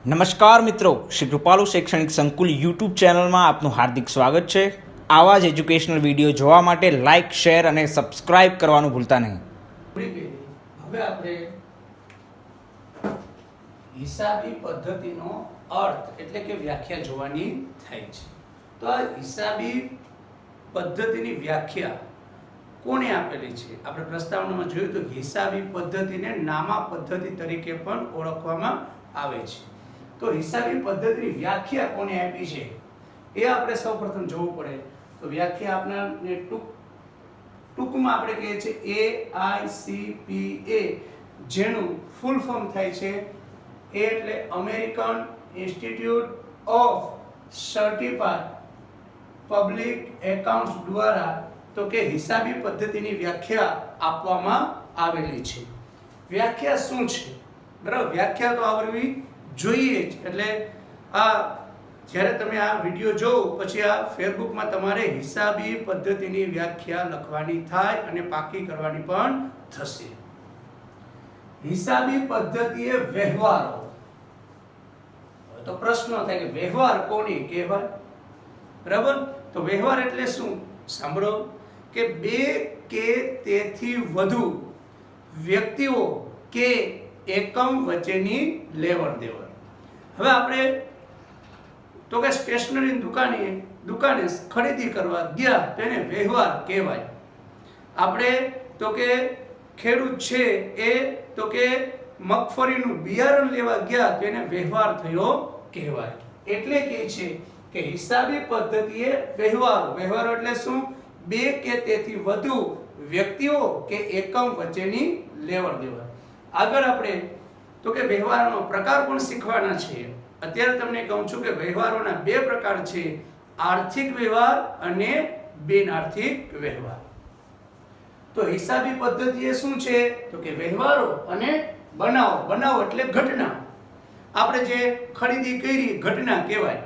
નમસ્કાર મિત્રો, શ્રી કૃપાલુ શૈક્ષણિક સંકુલ યુટ્યુબ ચેનલમાં આપનું હાર્દિક સ્વાગત છે। આવા જ એજ્યુકેશનલ વિડીયો જોવા માટે લાઇક, શેર અને સબસ્ક્રાઇબ કરવાનું ભૂલતા નહીં। હવે આપણે હિસાબી પદ્ધતિનો અર્થ એટલે કે વ્યાખ્યા જોવાની થાય છે। તો આ હિસાબી પદ્ધતિની વ્યાખ્યા કોણે આપેલી છે? આપણે પ્રસ્તાવનામાં જોયું તો હિસાબી પદ્ધતિને નામા પદ્ધતિ તરીકે પણ ઓળખવામાં આવે છે। તો હિસાબી પદ્ધતિની વ્યાખ્યા કોને આપી છે એ આપણે સૌપ્રથમ જોવું પડે। તો વ્યાખ્યા આપનારને ટૂંકમાં આપણે કહીએ છીએ AICPA, જેનું ફૂલ ફોર્મ થાય છે A એટલે American institute of certified public accounts દ્વારા તો કે હિસાબી પદ્ધતિની વ્યાખ્યા આપવામાં આવેલી છે। વ્યાખ્યા શું છે? બરાબર, વ્યાખ્યા તો આવડવી જોઈએ જ। એટલે આ જ્યારે તમે આ વિડિયો જોવો પછી આ ફેસબુકમાં તમારે હિસાબી પદ્ધતિની વ્યાખ્યા લખવાની થાય અને પાકી કરવાની પણ થશે। હિસાબી પદ્ધતિ એ વ્યવહારો, તો પ્રશ્ન થાય કે વ્યવહાર કોને કહેવાય? બરાબર, તો વ્યવહાર એટલે શું? સાંભળો કે બે કે તેથી વધુ વ્યક્તિઓ કે એકમ વચ્ચેની લેવડ દેવડ। હવે આપણે તો કે સ્ટેશનરી દુકાને ખરીદી કરવા ગયા તો એને વ્યવહાર કહેવાય। આપણે તો કે ખેડૂત છે એ તો કે મગફળીનું બિયારણ લેવા ગયા તો એને વ્યવહાર થયો કહેવાય। એટલે કે છે કે હિસાબી પદ્ધતિએ વ્યવહારો એટલે શું? બે કે તેથી વધુ વ્યક્તિઓ કે એકમ વચ્ચેની લેવડ દેવડ। આગળ આપણે તો કે વ્યવહારનો પ્રકાર પણ શીખવાના છે। અત્યારે તમને કહું છું કે વ્યવહારોના બે પ્રકાર છે, આર્થિક વ્યવહાર અને બિનઆર્થિક વ્યવહાર। તો હિસાબી પદ્ધતિ એ શું છે? તો કે વ્યવહારો અને બનાવો એટલે ઘટના। આપણે જે ખરીદી કરી ઘટના કહેવાય।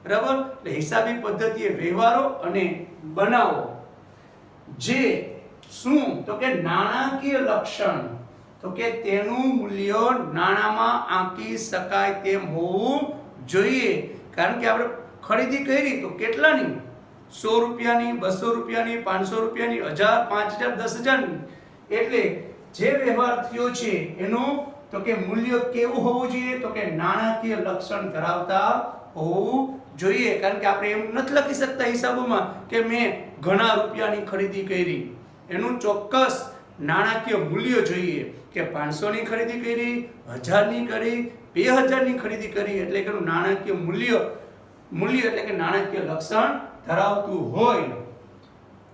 બરાબર, એટલે હિસાબી પદ્ધતિ એ વ્યવહારો અને બનાવો જે શું? તો કે નાણાકીય લક્ષણ, તો કે તેનું મૂલ્ય નાણામાં આંકી શકાય તેમ હોવું જોઈએ। કારણ કે આપણે ખરીદી કરી તો કેટલાની? 100 રૂપિયાની, 200 રૂપિયાની, 500 રૂપિયાની, 1000, 5000, 10000ની। એટલે જે વ્યવહાર થયો છે એનું તો કે મૂલ્ય કેવું હોવું જોઈએ? તો કે નાણાકીય લક્ષણ ધરાવતા હોવું જોઈએ। કારણ કે આપણે એમ નથી લખી શકતા હિસાબોમાં કે મેં ઘણા રૂપિયાની ખરીદી કરી। એનું ચોક્કસ નાણાકીય મૂલ્ય જોઈએ કે 500 ની ખરીદી કરી, 1000 ની કરી, 2000 ની ખરીદી કરી, એટલે કે નાણાકીય મૂલ્ય એટલે કે નાણાકીય લક્ષણ ધરાવતું હોય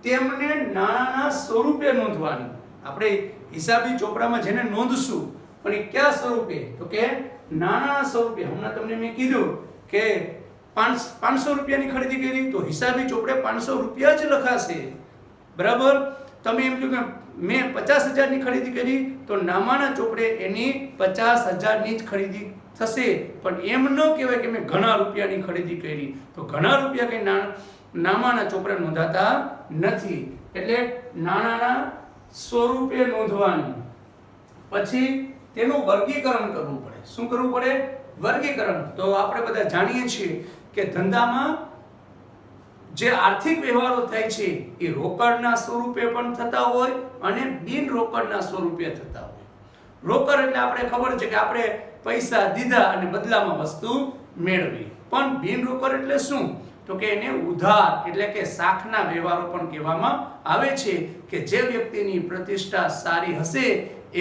તેમને નાણાના સ્વરૂપે નોંધવાની। આપણે હિસાબી ચોપડામાં જેને નોંધશું પણ એ કયા સ્વરૂપે? તો કે નાણાના સ્વરૂપે। હમણાં તમને મેં કીધું કે 500 રૂપિયાની ખરીદી કરી તો હિસાબી ચોપડે 500 રૂપિયા જ લખાશે। બરાબર, તમે એમ કહો કે મેં 50000 ની ખરીદી કરી તો નામાના ચોપડે એની 50000 ની જ ખરીદી થશે। પણ એમ ન કહેવાય કે મેં ઘણા રૂપિયાની ખરીદી કરી, તો ઘણા રૂપિયા કઈ નામાના ચોપડે નોંધાતા નથી। એટલે નાણાના સ્વરૂપે નોંધવાનું। પછી તેનું વર્ગીકરણ કરવું પડે। શું કરવું પડે? વર્ગીકરણ। તો આપણે બધા જાણીએ છીએ કે ધંધામાં જે આર્થિક વ્યવહારો થાય છે એ રોકડના સ્વરૂપે પણ થતા હોય અને બિન રોકડના સ્વરૂપે થતા હોય। રોકડ એટલે આપણે ખબર છે કે આપણે પૈસા દીધા અને બદલામાં વસ્તુ મેળવી। પણ બિન રોકડ એટલે શું? તો કે એને ઉધાર એટલે કે શાખના વ્યવહારો પણ કહેવામાં આવે છે કે જે વ્યક્તિની પ્રતિષ્ઠા સારી હશે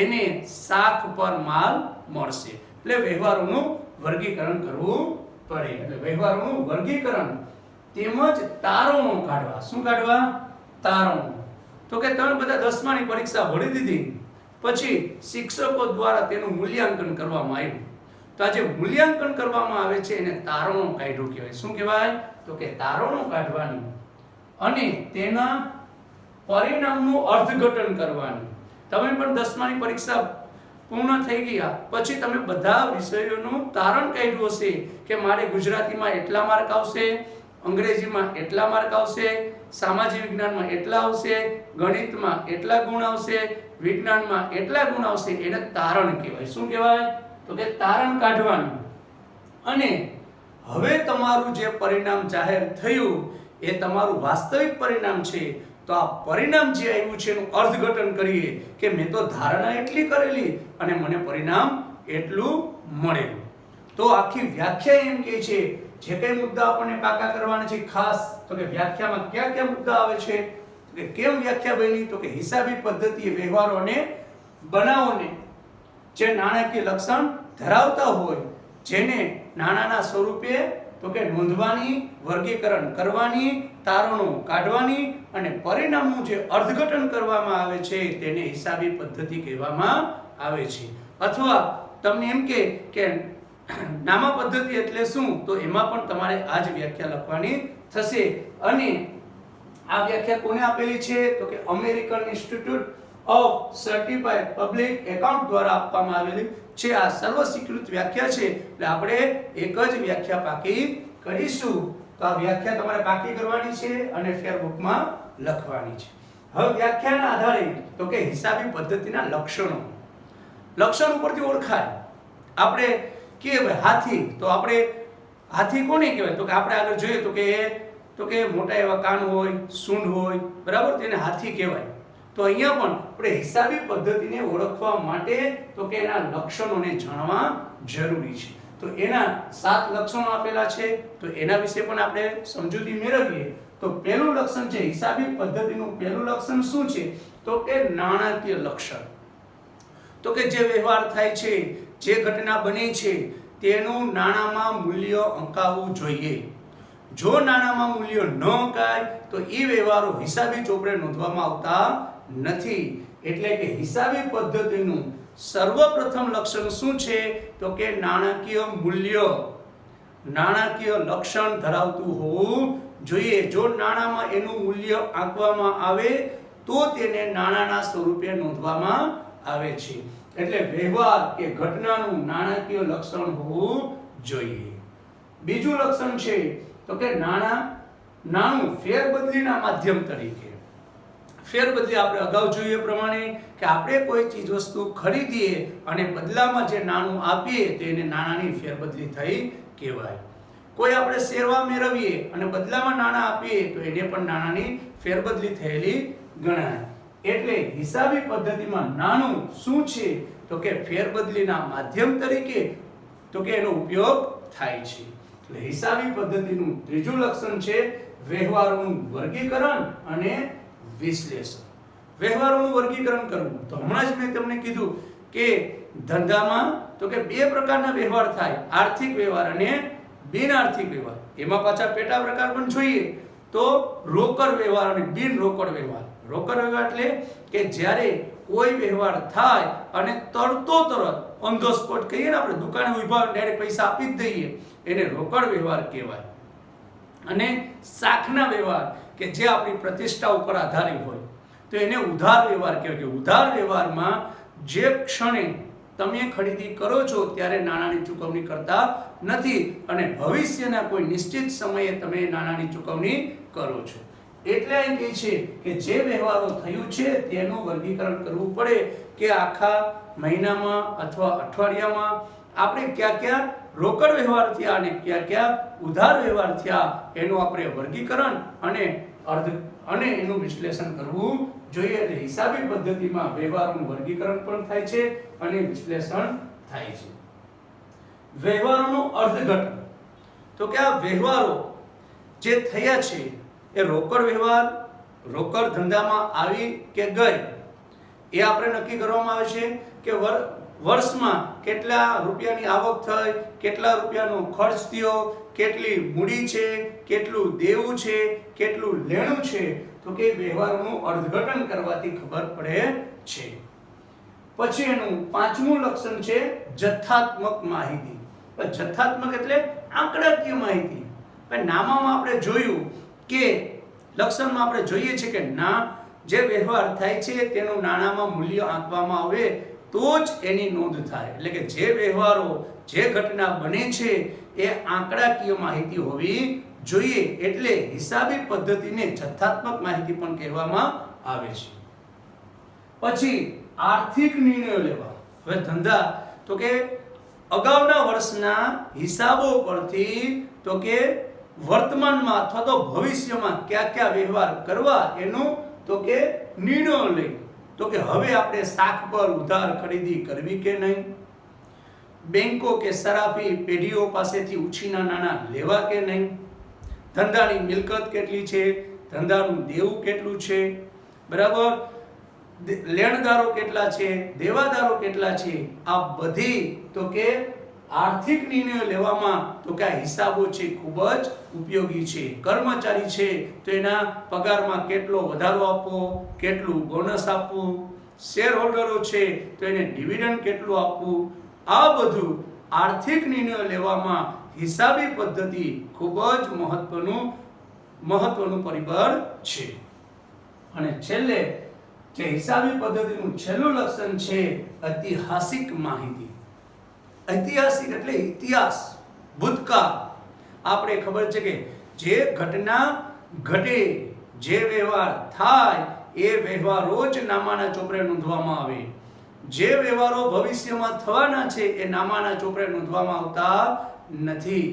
એને શાખ પર માલ મળશે। એટલે વ્યવહારોનું વર્ગીકરણ કરવું પડે। એટલે વ્યવહારોનું વર્ગીકરણ તેમજ તારણો કાઢવા। શું કાઢવા? તારણો। તો કે તમે બધા 10માની પરીક્ષા ભરી દીધી પછી શિક્ષકો દ્વારા તેનું મૂલ્યાંકન કરવામાં આવ્યું, તો આ જે મૂલ્યાંકન કરવામાં આવે છે એને તારણો કાઢવું કહેવાય। શું કહેવાય? તો કે તારણો કાઢવાની અને તેના પરિણામનું અર્થઘટન કરવાનું। તમે પણ 10માની પરીક્ષા પૂર્ણ થઈ ગયા પછી તમે બધા વિષયોનું તારણ કાઢ્યું હશે કે મારે ગુજરાતીમાં એટલા માર્ક આવશે, અંગ્રેજીમાં એટલા માર્ક આવશે, સામાજિક વિજ્ઞાનમાં એટલા આવશે, ગણિતમાં એટલા ગુણ આવશે, વિજ્ઞાનમાં એટલા ગુણ આવશે। એને તારણ કહેવાય। શું કહેવાય? તો કે તારણ કાઢવાનું। અને હવે તમારું જે પરિણામ જાહેર થયું એ તમારું વાસ્તવિક પરિણામ છે. તો આ પરિણામ જે આવ્યું છે એનું અર્થઘટન કરીએ કે મેં તો ધારણા એટલી કરેલી અને મને પરિણામ એટલું મળેલું. તો આખી વ્યાખ્યા એમ કહે છે જે કઈ મુદ્દા આપણને પાકા કરવાના છે ખાસ, તો કે વ્યાખ્યામાં કયા કયા મુદ્દા આવે છે, તો કે કેમ વ્યાખ્યા બની, તો કે હિસાબી પદ્ધતિએ વ્યવહારો અને બનાવોને જે નાણાકીય લક્ષણ ધરાવતા હોય, જેને નાણાના સ્વરૂપે તો કે નોંધવાની, વર્ગીકરણ કરવાની, તારણો કાઢવાની અને પરિણામનું જે અર્થઘટન કરવામાં આવે છે તેને હિસાબી પદ્ધતિ કહેવામાં આવે છે. અથવા તમને એમ કે નામા પદ્ધતિ એટલે શું, તો એમાં પણ તમારે આ જ વ્યાખ્યા લખવાની થશે. અને આ વ્યાખ્યા કોને આપેલી છે, તો કે American institute of certified public account દ્વારા આપવામાં આવેલી છે. આ સર્વ સ્વીકૃત વ્યાખ્યા છે એટલે આપણે એક જ વ્યાખ્યા પાકી કરીશું. તો આ વ્યાખ્યા તમારે પાકી કરવાની છે અને ફેરબુકમાં લખવાની છે. હવે વ્યાખ્યાના આધારે તો કે હિસાબી પદ્ધતિના લક્ષણો, લક્ષણ ઉપરથી ઓળખાય. આપણે કે હાથી, તો આપણે હાથી કોને કહેવાય, તો કે આપણે આગળ જોઈએ તો કે મોટા એવા કાન હોય, સૂંઢ હોય, બરાબર, તેને હાથી કહેવાય. તો અહીંયા પણ આપણે હિસાબી પદ્ધતિને ઓળખવા માટે તો કે એના લક્ષણોને જાણવા જરૂરી છે. તો એના 7 લક્ષણો આપેલા છે, તો એના વિશે પણ આપણે સમજૂતી મેળવીએ. તો પહેલું લક્ષણ છે હિસાબી પદ્ધતિનું પહેલું લક્ષણ શું છે, તો કે નાણાકીય લક્ષણ. તો કે જે વ્યવહાર થાય છે, જે ઘટના બને છે તેનું નાણામાં મૂલ્ય અંકાવવું જોઈએ. જો નાણામાં મૂલ્ય ન અંકાય તો એ વ્યવહારો હિસાબી ચોપડે નોંધવામાં આવતા નથી. એટલે કે હિસાબી પદ્ધતિનું સર્વપ્રથમ લક્ષણ શું છે, તો કે નાણાકીય મૂલ્ય, નાણાકીય લક્ષણ ધરાવતું હોવું જોઈએ. જો નાણામાં એનું મૂલ્ય આંકવામાં આવે તો તેને નાણાના સ્વરૂપે નોંધવામાં આવે છે. એટલે વ્યવહાર કે ઘટનાનું નાણાકીય લક્ષણ હોવું જોઈએ. બીજું લક્ષણ છે તો કે નાણું ફેરબદલીના માધ્યમ તરીકે. ફેરબદલી આપણે અગાઉ જોઈએ પ્રમાણે કે આપણે કોઈ ચીજ વસ્તુ ખરીદીએ અને બદલામાં જે નાણું આપીએ તો એને નાણાંની ફેરબદલી થઈ કહેવાય. કોઈ આપણે સેવા મેળવીએ અને બદલામાં નાણાં આપીએ તો એને પણ નાણાંની ફેરબદલી થયેલી ગણાય. એટલે હિસાબી પદ્ધતિમાં નાણું શું છે, તો કે ફેરબદલીના માધ્યમ તરીકે તો કે એનો ઉપયોગ થાય છે. એટલે હિસાબી પદ્ધતિનું ત્રીજું લક્ષણ છે વ્યવહારોનું વર્ગીકરણ અને વિશ્લેષણ. વ્યવહારોનું વર્ગીકરણ કરવું, તો હમણાં જ મેં તમને કીધું કે ધંધામાં તો કે 2 પ્રકારના વ્યવહાર થાય, આર્થિક વ્યવહાર અને બિન આર્થિક વ્યવહાર. એમાં પાછા પેટા પ્રકાર પણ જોઈએ તો રોકડ વ્યવહાર અને બિન રોકડ વ્યવહાર. રોકડ વ્યવહાર એટલે કે જ્યારે કોઈ વ્યવહાર થાય અને તરત ઓન ધ સ્પોટ કહીએ ને આપણે, દુકાને ઊભા ડાયરેક્ટ પૈસા આપી જ દઈએ, એને રોકડ વ્યવહાર કહેવાય. અને શાખના વ્યવહાર કે જે આપણી પ્રતિષ્ઠા ઉપર આધારિત હોય તો એને ઉધાર વ્યવહાર કહેવાય. કે ઉધાર વ્યવહારમાં જે ક્ષણે તમે ખરીદી કરો છો ત્યારે નાણાંની ચૂકવણી કરતા નથી અને ભવિષ્યના કોઈ નિશ્ચિત સમયે તમે નાણાંની ચૂકવણી કરો છો. એટલે એમ કહે છે કે જે વ્યવહારો થયું છે તેનું વર્ગીકરણ કરવું પડે કે આખા મહિનામાં અથવા અઠવાડિયામાં આપણે ક્યાં રોકડ વ્યવહાર થયા અને ક્યાં ઉધાર વ્યવહાર થયા એનું આપણે વર્ગીકરણ અને એનું વિશ્લેષણ કરવું જોઈએ. એટલે હિસાબી પદ્ધતિમાં વ્યવહારોનું વર્ગીકરણ પણ થાય છે અને વિશ્લેષણ થાય છે. વ્યવહારોનું અર્થઘટન, તો કે આ વ્યવહારો જે થયા છે એ રોકડ વ્યવહાર, રોકડ ધંધામાં આવી કે ગઈ એ આપણે નક્કી કરવામાં આવે છે કે વર્ષમાં કેટલા રૂપિયાની આવક થઈ, કેટલા રૂપિયાનો ખર્ચ થયો, કેટલી મૂડી છે, કેટલું દેવું છે, કેટલું લેણું છે, તો કે વ્યવહારોનું અર્થઘટન કરવાથી ખબર પડે છે. પછી એનું 5મું લક્ષણ છે જથ્થાત્મક માહિતી. જથ્થાત્મક એટલે આંકડાકીય માહિતી. નામામાં આપણે જોયું કે લક્ષણમાં આપણે જોઈએ છે કે જે વ્યવહાર થાય છે તેનું નાણામાં મૂલ્ય આંકવામાં આવે તો જ એની નોંધ થાય. એટલે કે જે વ્યવહારો, જે ઘટના બને છે એ આંકડાકીય માહિતી હોવી જોઈએ. એટલે હિસાબી પદ્ધતિને જથ્થાત્મક માહિતી પણ કહેવામાં આવે છે. પછી આર્થિક નિર્ણયો લેવા. હવે ધંધા તો કે અગાઉના વર્ષના હિસાબો પરથી તો કે વર્તમાનમાં અથવા તો ભવિષ્યમાં કયા કયા વ્યવહાર કરવા એનું તો કે નિર્ણય લઈ તો કે હવે આપણે શાક પર ઉધાર ખરીદી કરવી કે નહીં, બેંકો કે સરાફી પેઢીઓ પાસેથી ઉછીના નાણાં લેવા કે નહીં, ધંધાની મિલકત કેટલી છે, ધંધાનું દેવું કેટલું છે, બરાબર, લેણદારો કેટલા છે, દેવાદારો કેટલા છે, આ બધી તો કે આર્થિક નિર્ણયો લેવામાં તો કે આ હિસાબો છે ખૂબ જ ઉપયોગી છે. કર્મચારી છે તો એના પગારમાં કેટલો વધારો આપવો, કેટલું બોનસ આપવું, શેર હોલ્ડરો છે તો એને ડિવિડન્ડ કેટલું આપવું, આ બધું આર્થિક નિર્ણયો લેવામાં હિસાબી પદ્ધતિ ખૂબ જ મહત્વનું પરિબળ છે. અને છેલ્લે જે હિસાબી પદ્ધતિનું છેલ્લું લક્ષણ છે ઐતિહાસિક માહિતી. ઐતિહાસિક એટલે ઇતિહાસ, ભૂતકાળ. આપણે ખબર છે કે જે ઘટના ઘટે, જે વ્યવહાર થાય એ વ્યવહારો જ નામાના ચોપડે નોંધવામાં આવે. જે વ્યવહારો ભવિષ્યમાં થવાના છે એ નામાના ચોપડે નોંધવામાં આવતા નથી.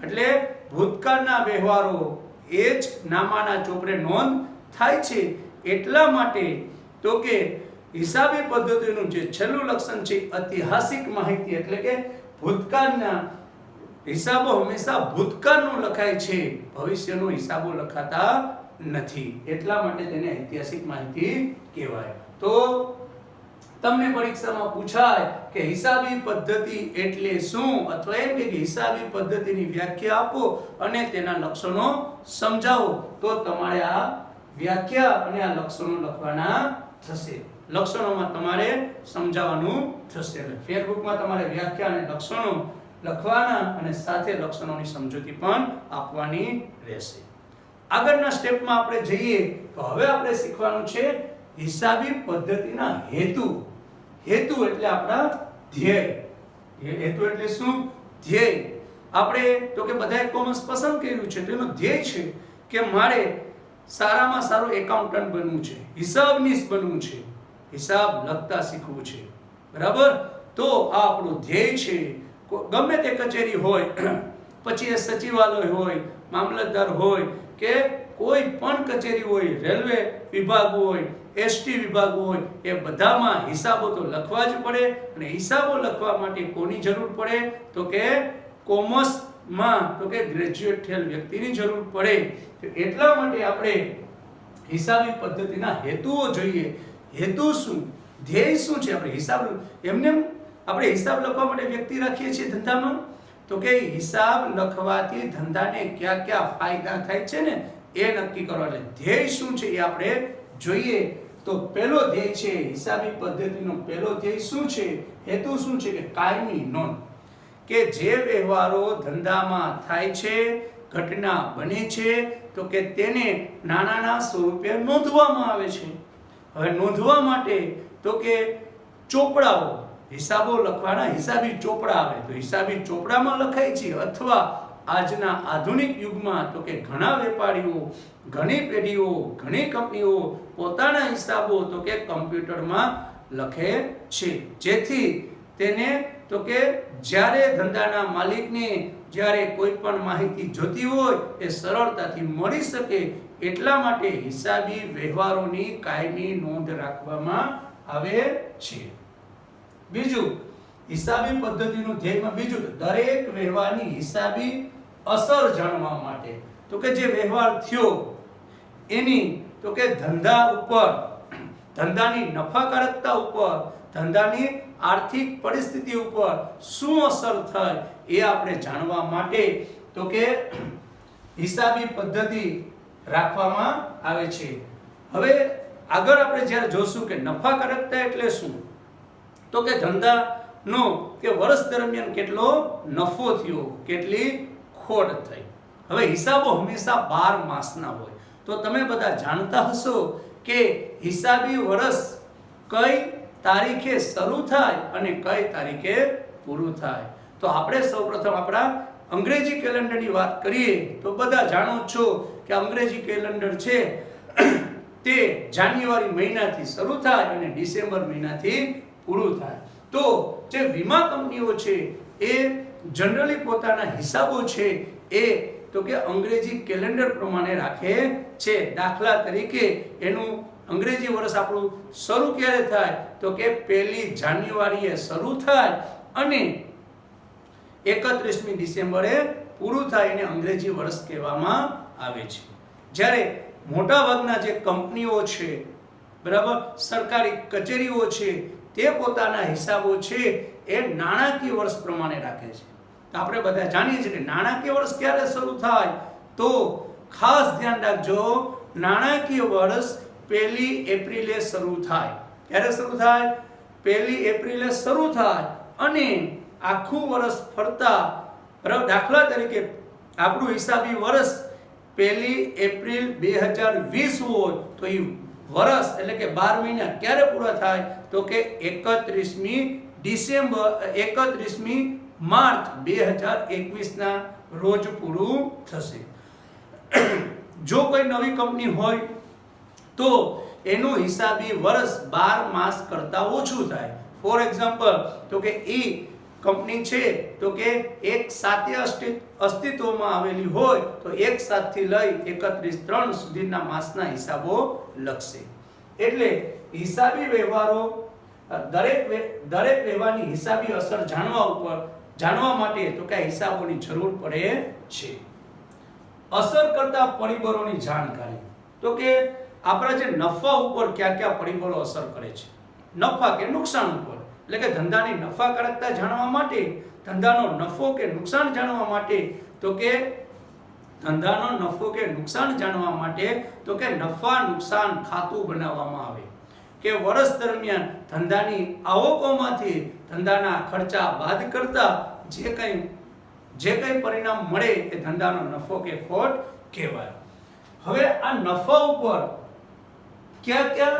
એટલે ભૂતકાળના વ્યવહારો એ જ નામાના ચોપડે નોંધ થાય છે. એટલા માટે તો કે હિસાબી પદ્ધતિનું જે છેલ્લું લક્ષણ છે ઐતિહાસિક માહિતી, એટલે કે ભૂતકાળના હિસાબો હંમેશા ભૂતકાળનું લખાય છે, ભવિષ્યનો હિસાબો લખાતા નથી. એટલા માટે તેને ઐતિહાસિક માહિતી કહેવાય. તો તમને પરીક્ષામાં પૂછાય કે હિસાબી પદ્ધતિ એટલે શું, અથવા એમ કે હિસાબી પદ્ધતિની વ્યાખ્યા આપો અને તેના લક્ષણો સમજાવો, તો તમારે આ વ્યાખ્યા અને આ લક્ષણો લખવાના થશે. લક્ષણોમાં તમારે સમજાવવાનું થશે. ફેરબુકમાં તમારે વ્યાખ્યા અને લક્ષણો લખવાના અને સાથે લક્ષણોની સમજૂતી પણ આપવાની રહેશે. આગળના સ્ટેપમાં આપણે જઈએ તો હવે આપણે શીખવાનું છે હિસાબી પદ્ધતિના હેતુ. હેતુ એટલે આપણા ધ્યેય. હેતુ એટલે શું? ધ્યેય. આપણે તો કે બધાએ કોમર્સ પસંદ કર્યું છે, તેનો ધ્યેય છે કે મારે સારામાં સારું એકાઉન્ટન્ટ બનવું છે, હિસાબનીશ બનવું છે, હિસાબ લખતા શીખવું છે, બરાબર. તો આ આપણું ધ્યેય છે. ગમે તે કચેરી હોય, પછી એ સચિવાલય હોય, મામલતદાર હોય કે કોઈ પણ કચેરી હોય, રેલવે વિભાગ હોય, એસટી વિભાગ હોય, એ બધામાં હિસાબો તો લખવા જ પડે. અને હિસાબો લખવા માટે કોની જરૂર પડે? તો કે કોમર્સમાં તો કે ગ્રેજ્યુએટ થયેલ વ્યક્તિની જરૂર પડે. એટલા માટે આપણે હિસાબી પદ્ધતિના હેતુઓ જોઈએ. હેતુ શું, ધ્યેય શું છે? આપણે હિસાબ એમને આપણે હિસાબ લખવા માટે વ્યક્તિ રાખીએ છીએ ધંધામાં, તો કે હિસાબ લખવાથી ધંધાને કયા કયા ફાયદા થાય છે ને એ નક્કી કરવા. એટલે ધ્યેય શું છે એ આપણે જોઈએ. તો પહેલો ધ્યેય છે હિસાબી પદ્ધતિનો પહેલો ધ્યેય શું છે, હેતુ શું છે કે કાયમી નોંધ. કે જે વ્યવહારો ધંધામાં થાય છે, ઘટના બને છે, તો કે તેને નાણાના સ્વરૂપે નોંધવામાં આવે છે. હવે નોંધવા માટે તો કે ચોપડાઓ, હિસાબો લખવાના હિસાબી ચોપડા આવે, તો હિસાબી ચોપડામાં લખાય છે. અથવા આજના આધુનિક યુગમાં તો કે ઘણા વેપારીઓ, ઘણી પેઢીઓ, ઘણી કંપનીઓ પોતાના હિસાબો તો કે કમ્પ્યુટરમાં લખે છે, જેથી તેને તો કે જ્યારે ધંધાના માલિકને જ્યારે કોઈ પણ માહિતી જોતી હોય એ સરળતાથી મળી શકે. એટલા માટે હિસાબી વ્યવહારોની કાયમી નોંધ રાખવામાં આવે છે. બીજું, હિસાબી પદ્ધતિનું ધ્યેયમાં બીજું, દરેક વ્યવહારની હિસાબી અસર જાણવા માટે. તો કે જે વ્યવહાર થયો એની તો કે ધંધા ઉપર, ધંધાની નફાકારકતા ઉપર, ધંધાની આર્થિક પરિસ્થિતિ ઉપર શું અસર થાય એ આપણે જાણવા માટે તો કે હિસાબી પદ્ધતિ રાખવામાં આવે છે. હવે આગળ આપણે જ્યારે જોશું કે નફાકારકતા એટલે શું, તો કે ધંધાનો કે વર્ષ દરમિયાન કેટલો નફો થયો, કેટલી ખોટ થઈ. હવે હિસાબો હંમેશા 12 માસના હોય. તો તમે બધા જાણતા હશો કે હિસાબી વર્ષ કઈ તારીખે શરૂ થાય અને કઈ તારીખે પૂરું થાય. તો આપણે સૌપ્રથમ આપણા અંગ્રેજી કેલેન્ડરની વાત કરીએ તો બધા જાણો છો કે અંગ્રેજી કેલેન્ડર છે તે જાન્યુઆરી મહિનાથી શરૂ થાય અને ડિસેમ્બર મહિનાથી પૂરું થાય. તો જે વીમા કંપનીઓ છે એ જનરલી પોતાના હિસાબો છે એ તો કે અંગ્રેજી કેલેન્ડર પ્રમાણે રાખે છે. દાખલા તરીકે એનું અંગ્રેજી વર્ષ આપણું શરૂ ક્યારે થાય તો કે 1 જાન્યુઆરીએ શરૂ થાય અને 31મી ડિસેમ્બરે પૂરું થાય એને અંગ્રેજી વર્ષ કહેવામાં આવે છે. જ્યારે મોટાભાગના જે કંપનીઓ છે, બરાબર, સરકારી કચેરીઓ છે, તે પોતાના હિસાબો છે એ નાણાકીય વર્ષ પ્રમાણે રાખે છે. તો આપણે બધા જાણીએ છીએ કે નાણાકીય વર્ષ ક્યારે શરૂ થાય, તો ખાસ ધ્યાન રાખજો, નાણાકીય વર્ષ 1 એપ્રિલે શરૂ થાય. ક્યારે શરૂ થાય? 1 એપ્રિલે શરૂ થાય અને આખું વર્ષ ફરતા, બરાબર, દાખલા તરીકે આપણું હિસાબી વર્ષ 1 એપ્રિલ 2020 હોય તો એ વર્ષ એટલે કે 12 મહિના ક્યારે પૂરા થાય તો કે 31મી માર્ચ 2021 ના રોજ પૂરું થશે. જો કોઈ નવી કંપની હોય તો એનું હિસાબી વર્ષ 12 માસ કરતા ઓછું થાય. ફોર એક્ઝામ્પલ, તો કે એ કંપની છે તો કે 1/7 અસ્તિત્વમાં આવેલી હોય તો 1/7 થી લઈ 31/3 સુધીના માસના હિસાબો લખશે. એટલે હિસાબી વ્યવહારો દરેક વ્યવહારની હિસાબી અસર જાણવા માટે તો કે હિસાબોની જરૂર પડે છે. અસર કરતા પરિબળોની જાણકારી, તો કે આપણા જે નફા ઉપર કયા પરિબળો અસર કરે છે, નફા કે નુકસાન ઉપર, એટલે કે ધંધાની નફાકારકતા જાણવા માટે, ધંધાનો નફો કે નુકસાન જાણવા માટે, તો કે ધંધાનો નફો કે નુકસાન જાણવા માટે તો કે નફા નુકસાન ખાતું બનાવવામાં આવે કે વર્ષ દરમિયાન ધંધાની આવકોમાંથી ધંધાના ખર્ચા બાદ કરતા જે કંઈ પરિણામ મળે એ ધંધાનો નફો કે ખોટ કહેવાય. હવે આ નફા ઉપર કયા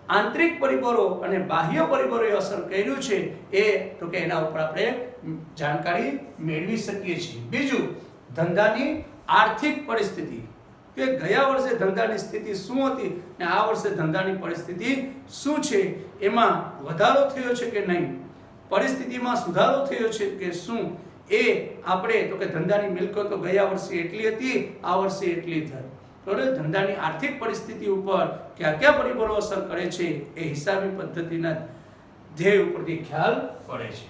આંતરિક પરિબળો અને બાહ્ય પરિબળોએ અસર કર્યું છે એ તો કે એના ઉપર આપણે જાણકારી મેળવી શકીએ છીએ. બીજું, ધંધાની આર્થિક પરિસ્થિતિ, કે ગયા વર્ષે ધંધાની સ્થિતિ શું હતી ને આ વર્ષે ધંધાની પરિસ્થિતિ શું છે, એમાં વધારો થયો છે કે નહીં, પરિસ્થિતિમાં સુધારો થયો છે કે શું, એ આપણે તો કે ધંધાની મિલકતો ગયા વર્ષે એટલી હતી, આ વર્ષે એટલી થઈ. તો ધંધાની આર્થિક પરિસ્થિતિ ઉપર કયા પરિબળો અસર કરે છે એ હિસાબી પદ્ધતિના ધ્યેય ઉપરથી ખ્યાલ પડે છે.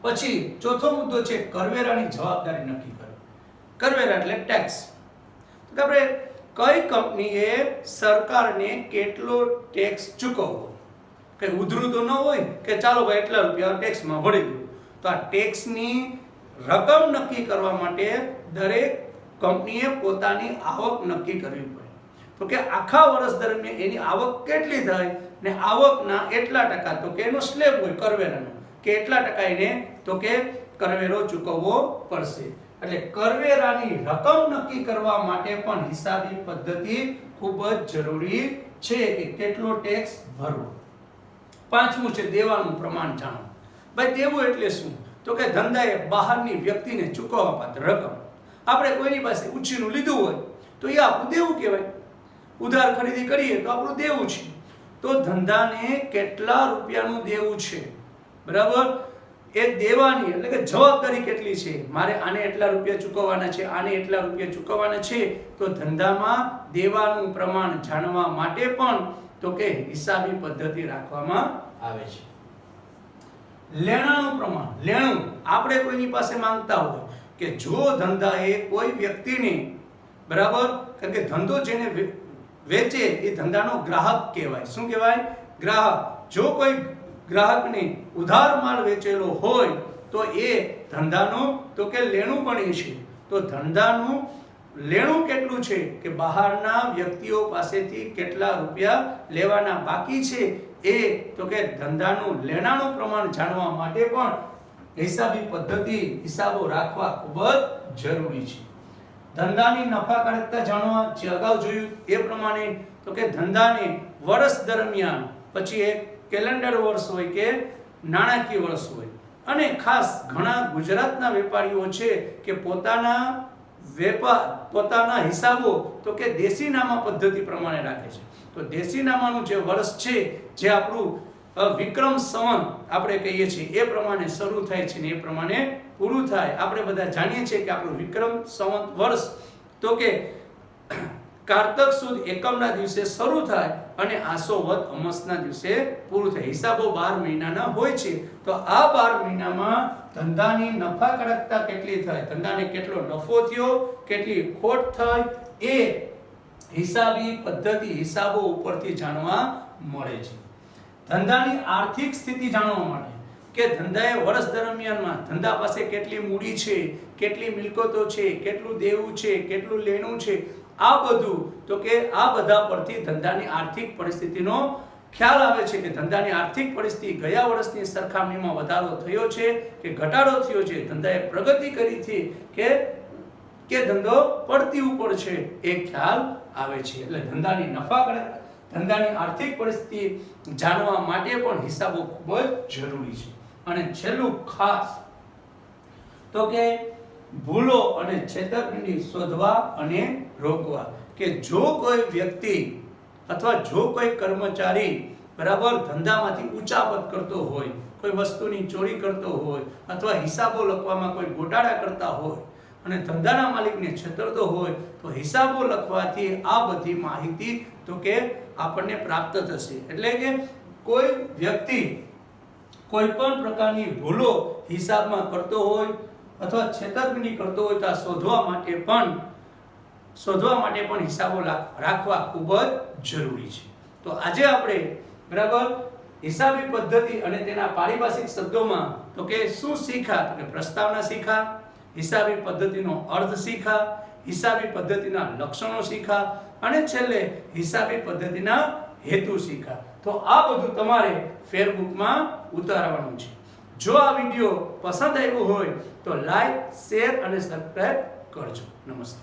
પછી ચોથો મુદ્દો છે કરવેરાની જવાબદારી નક્કી કરવી. કરવેરા એટલે ટેક્સ. તો આપણે કઈ કંપનીએ સરકારને કેટલો ટેક્સ ચૂકવવો, કઈ ઉધરું તો ન હોય કે ચાલો ભાઈ એટલા રૂપિયા ટેક્સમાં ભરી દો. તો આ ટેક્સની રકમ નક્કી કરવા માટે દરેક કંપનીએ પોતાની આવક નક્કી કરવી પડે. તો કે આખા વર્ષ દરમિયાન એની આવક કેટલી થાય ને આવકના એટલા ટકા તો કે એનો સ્લેબ હોય કરવેરાનો, કે એટલા ટકા એને તો કે કરવેરો ચૂકવવો પડશે. એટલે કરવેરાની રકમ નક્કી કરવા માટે પણ હિસાબી પદ્ધતિ ખૂબ જ જરૂરી છે કે કેટલો ટેક્સ ભરવો. પાંચમું છે દેવાનું પ્રમાણ જાણો. ભાઈ દેવું એટલે શું, તો કે ધંધાએ બહારની વ્યક્તિને ચૂકવવા પાત્ર રકમ. આપણે કોઈની પાસે ઉછીનું લીધું હોય તો એ આપણું દેવું કહેવાય. ઉધાર ખરીદી કરીએ તો આપણું દેવું છે. તો ધંધાને કેટલા રૂપિયાનું દેવું છે, બરાબર, એ દેવાની એટલે કે જવાબદારી કેટલી છે, મારે આને એટલા રૂપિયા ચૂકવવાના છે, આને એટલા રૂપિયા ચૂકવવાના છે. તો ધંધામાં દેવાનું પ્રમાણ જાણવા માટે પણ તો કે હિસાબી પદ્ધતિ રાખવામાં આવે છે. લેણાનું પ્રમાણ, લેણું આપણે કોઈની પાસે માંગતા હોય કે જો ધંધાએ કોઈ વ્યક્તિને, બરાબર, કારણ કે ધંધો જેને વેચે એ ધંધાનો ગ્રાહક કહેવાય. શું કહેવાય? ગ્રાહક. જો કોઈ ગ્રાહકને ઉધાર માલ વેચેલો હોય તો એ ધંધાનું તો કે લેણું બને છે. તો ધંધાનું લેણું કેટલું છે કે બહારના વ્યક્તિઓ પાસેથી કેટલા રૂપિયા લેવાના બાકી છે એ તો કે ધંધાનું લેણાનું પ્રમાણ જાણવા માટે પણ હિસાબી પદ્ધતિ, હિસાબો રાખવા ખૂબ જ જરૂરી છે. ધંધાની નફાકારકતા જાણવા, જે અગાઉ જોયું એ પ્રમાણે તો કે ધંધાને વર્ષ દરમિયાન, પછી એક કેલેન્ડર વર્ષ હોય કે નાણાકીય વર્ષ હોય, અને ખાસ ઘણા ગુજરાતના વેપારીઓ છે કે પોતાના હિસાબો તો કે દેશીનામા પદ્ધતિ પ્રમાણે રાખે છે. તો દેશીનામાનું જે વર્ષ છે, જે આપણું વિક્રમ સંવત આપણે કહીએ છીએ એ પ્રમાણે શરૂ થાય છે ને એ પ્રમાણે પૂરું થાય. આપણે બધા જાણીએ છીએ કે આપણું વિક્રમ સંવત વર્ષ તો કે કારતક સુદ એકમના દિવસે શરૂ થાય અને આસો વદ અમસના દિવસે પૂરું થાય. હિસાબો 12 મહિનાના હોય છે. તો આ 12 મહિનામાં ધંધાની નફાકારકતા કેટલી થાય, ધંધાને કેટલો નફો થયો, કેટલી ખોટ થઈ, એ હિસાબી પદ્ધતિ હિસાબો ઉપરથી જાણવા મળે છે. ધંધાની આર્થિક સ્થિતિ જાણવા માટે કે ધંધાએ વર્ષ દરમિયાનમાં ધંધા પાસે કેટલી મૂડી છે, કેટલી મિલકતો છે, કેટલું દેવું છે, કેટલું લેણું છે, આ બધું તો કે આ બધા પરથી ધંધાની આર્થિક પરિસ્થિતિનો ખ્યાલ આવે છે કે ધંધાની આર્થિક પરિસ્થિતિ ગયા વર્ષની સરખામણીમાં વધારો થયો છે કે ઘટાડો થયો છે, ધંધાએ પ્રગતિ કરી છે કે ધંધો પડતી ઉપર છે, એ ખ્યાલ આવે છે. એટલે ધંધાની નફાકારક ધંધાની આર્થિક પરિસ્થિતિ જાણવા માટે પણ હિસાબો ખૂબ જ જરૂરી છે. અને છેલ્લું ખાસ તો કે ભૂલો અને છેતરપિંડી શોધવા અને રોકવા. કે જો કોઈ વ્યક્તિ અથવા જો કોઈ કર્મચારી બરાબર ધંધામાંથી ઉચાપત કરતો હોય, કોઈ વસ્તુની ચોરી કરતો હોય અથવા હિસાબો લખવામાં કોઈ ગોટાળા કરતા હોય અને ધંધાના માલિકને છેતરતો હોય તો હિસાબો લખવાથી આ બધી માહિતી તો કે આપણને પ્રાપ્ત થશે. એટલે કે કોઈ વ્યક્તિ કોઈ પણ પ્રકારની ભૂલો હિસાબમાં કરતો હોય અથવા છેતરપિંડી કરતો હોય તો આ શોધવા માટે પણ હિસાબો રાખવા ખૂબ જ જરૂરી છે. તો આજે આપણે બરાબર હિસાબી પદ્ધતિ અને તેના પારિભાષિક શબ્દોમાં તો કે શું શીખા, તો કે પ્રસ્તાવના શીખા, હિસાબી પદ્ધતિનો અર્થ શીખા, હિસાબી પદ્ધતિના લક્ષણો શીખા અને છેલ્લે હિસાબી પદ્ધતિના હેતુ શીખા. તો આ બધું તમારે ફેરબુકમાં ઉતારવાનું છે. જો આ વિડીયો પસંદ આવ્યો હોય તો લાઈક, શેર અને સબસ્ક્રાઇબ કરજો. નમસ્તે.